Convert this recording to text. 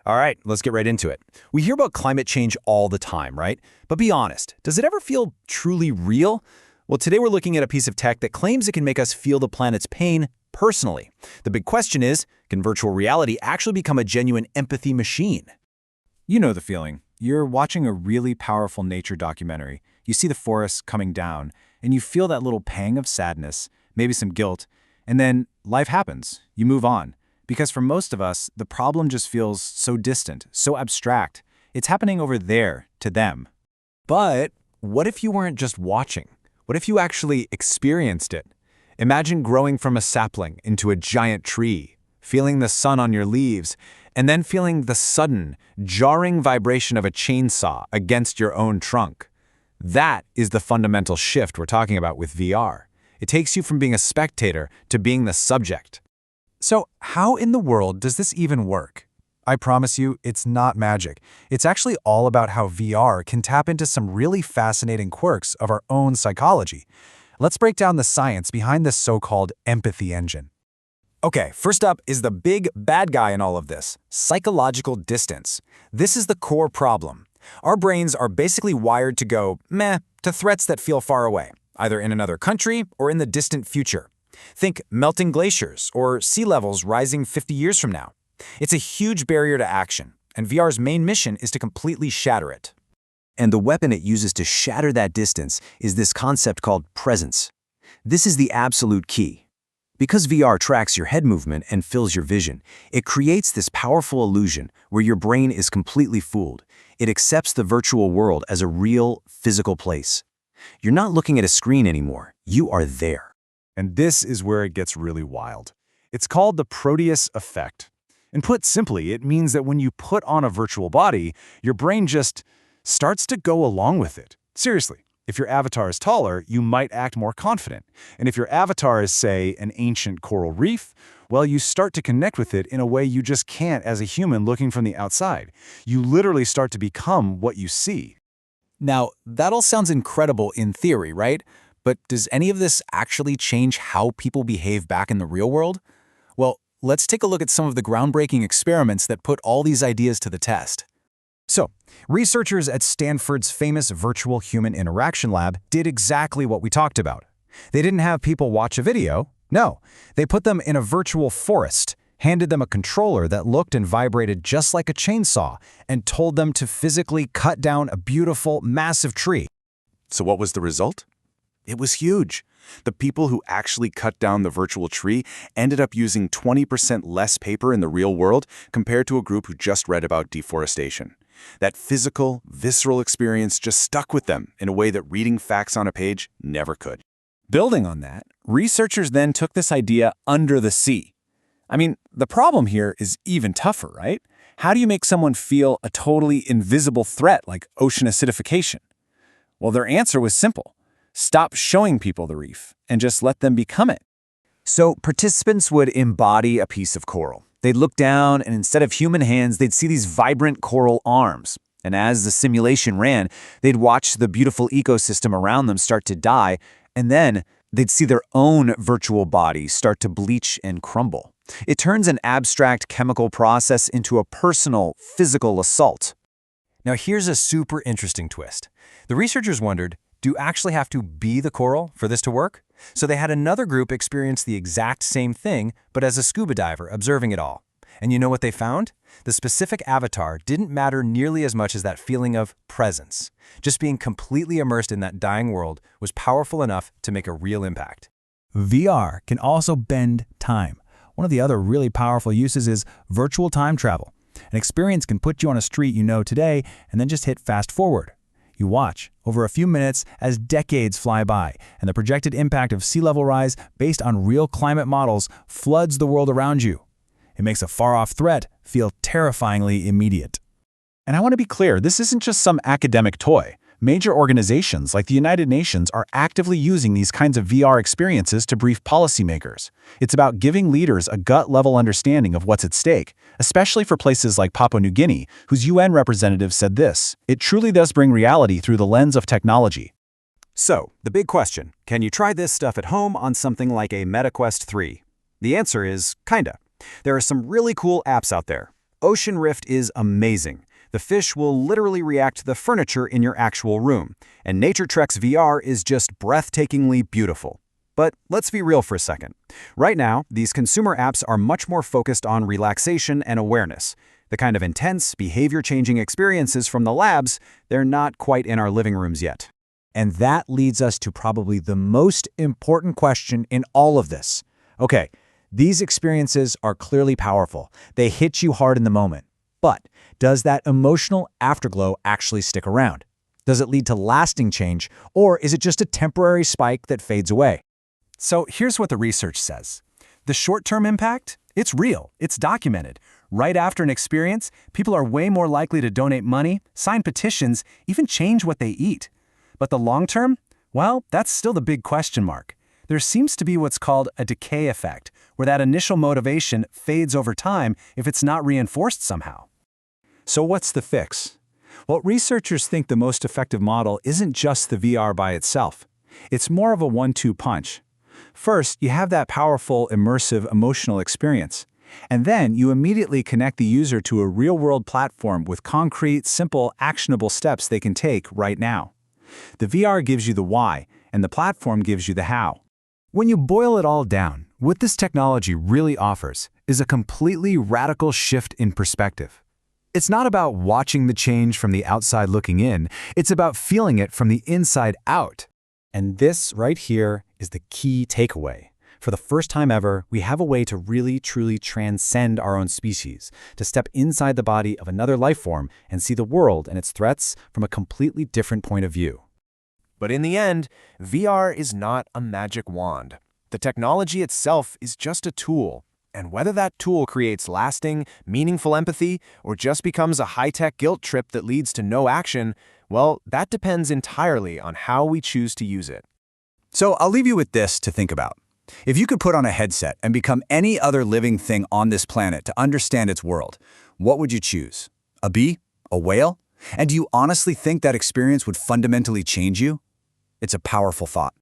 All right, let's get right into it. We hear about climate change all the time, right? But be honest, does it ever feel truly real? Well, today we're looking at a piece of tech that claims it can make us feel the planet's pain personally. The big question is, can virtual reality actually become a genuine empathy machine? You know the feeling. You're watching a really powerful nature documentary. You see the forest coming down, and you feel that little pang of sadness, maybe some guilt, and then life happens. You move on. Because for most of us, the problem just feels so distant, so abstract. It's happening over there, to them. But what if you weren't just watching? What if you actually experienced it? Imagine growing from a sapling into a giant tree, feeling the sun on your leaves, and then feeling the sudden, jarring vibration of a chainsaw against your own trunk. That is the fundamental shift we're talking about with VR. It takes you from being a spectator to being the subject. So how in the world does this even work? I promise you, it's not magic. It's actually all about how VR can tap into some really fascinating quirks of our own psychology. Let's break down the science behind this so-called empathy engine. Okay, first up is the big bad guy in all of this, psychological distance. This is the core problem. Our brains are basically wired to go meh to threats that feel far away, either in another country or in the distant future. Think melting glaciers or sea levels rising 50 years from now. It's a huge barrier to action, and VR's main mission is to completely shatter it. And the weapon it uses to shatter that distance is this concept called presence. This is the absolute key. Because VR tracks your head movement and fills your vision, it creates this powerful illusion where your brain is completely fooled. It accepts the virtual world as a real, physical place. You're not looking at a screen anymore. You are there. And this is where it gets really wild. It's called the Proteus effect. And put simply, it means that when you put on a virtual body, your brain just starts to go along with it. Seriously, if your avatar is taller, you might act more confident. And if your avatar is, say, an ancient coral reef, well, you start to connect with it in a way you just can't as a human looking from the outside. You literally start to become what you see. Now, that all sounds incredible in theory, right? But does any of this actually change how people behave back in the real world? Well, let's take a look at some of the groundbreaking experiments that put all these ideas to the test. So, researchers at Stanford's famous Virtual Human Interaction Lab did exactly what we talked about. They didn't have people watch a video. No, they put them in a virtual forest, handed them a controller that looked and vibrated just like a chainsaw, and told them to physically cut down a beautiful, massive tree. So what was the result? It was huge. The people who actually cut down the virtual tree ended up using 20% less paper in the real world compared to a group who just read about deforestation. That physical, visceral experience just stuck with them in a way that reading facts on a page never could. Building on that, researchers then took this idea under the sea. I mean, the problem here is even tougher, right? How do you make someone feel a totally invisible threat like ocean acidification? Well, their answer was simple. Stop showing people the reef and just let them become it. So participants would embody a piece of coral. They'd look down, and instead of human hands, they'd see these vibrant coral arms. And as the simulation ran, they'd watch the beautiful ecosystem around them start to die, and then they'd see their own virtual bodies start to bleach and crumble. It turns an abstract chemical process into a personal, physical assault. Now here's a super interesting twist. The researchers wondered, do you actually have to be the coral for this to work? So they had another group experience the exact same thing, but as a scuba diver observing it all. And you know what they found? The specific avatar didn't matter nearly as much as that feeling of presence. Just being completely immersed in that dying world was powerful enough to make a real impact. VR can also bend time. One of the other really powerful uses is virtual time travel. An experience can put you on a street you know today and then just hit fast forward. You watch over a few minutes as decades fly by, and the projected impact of sea level rise based on real climate models floods the world around you. It makes a far-off threat feel terrifyingly immediate. And I want to be clear, this isn't just some academic toy. Major organizations like the United Nations are actively using these kinds of VR experiences to brief policymakers. It's about giving leaders a gut-level understanding of what's at stake, especially for places like Papua New Guinea, whose UN representative said this: "It truly does bring reality through the lens of technology." So, the big question, can you try this stuff at home on something like a Meta Quest 3? The answer is kinda. There are some really cool apps out there. Ocean Rift is amazing. The fish will literally react to the furniture in your actual room, and Nature Trek's VR is just breathtakingly beautiful. But let's be real for a second. Right now, these consumer apps are much more focused on relaxation and awareness. The kind of intense, behavior-changing experiences from the labs, they're not quite in our living rooms yet. And that leads us to probably the most important question in all of this. Okay, these experiences are clearly powerful. They hit you hard in the moment. But does that emotional afterglow actually stick around? Does it lead to lasting change, or is it just a temporary spike that fades away? So here's what the research says. The short-term impact? It's real. It's documented. Right after an experience, people are way more likely to donate money, sign petitions, even change what they eat. But the long term? Well, that's still the big question mark. There seems to be what's called a decay effect, where that initial motivation fades over time if it's not reinforced somehow. So what's the fix? Well, researchers think the most effective model isn't just the VR by itself. It's more of a 1-2 punch. First, you have that powerful, immersive, emotional experience. And then you immediately connect the user to a real-world platform with concrete, simple, actionable steps they can take right now. The VR gives you the why, and the platform gives you the how. When you boil it all down, what this technology really offers is a completely radical shift in perspective. It's not about watching the change from the outside looking in, it's about feeling it from the inside out. And this right here is the key takeaway. For the first time ever, we have a way to really, truly transcend our own species, to step inside the body of another life form and see the world and its threats from a completely different point of view. But in the end, VR is not a magic wand. The technology itself is just a tool. And whether that tool creates lasting, meaningful empathy or just becomes a high-tech guilt trip that leads to no action, well, that depends entirely on how we choose to use it. So I'll leave you with this to think about. If you could put on a headset and become any other living thing on this planet to understand its world, what would you choose? A bee? A whale? And do you honestly think that experience would fundamentally change you? It's a powerful thought.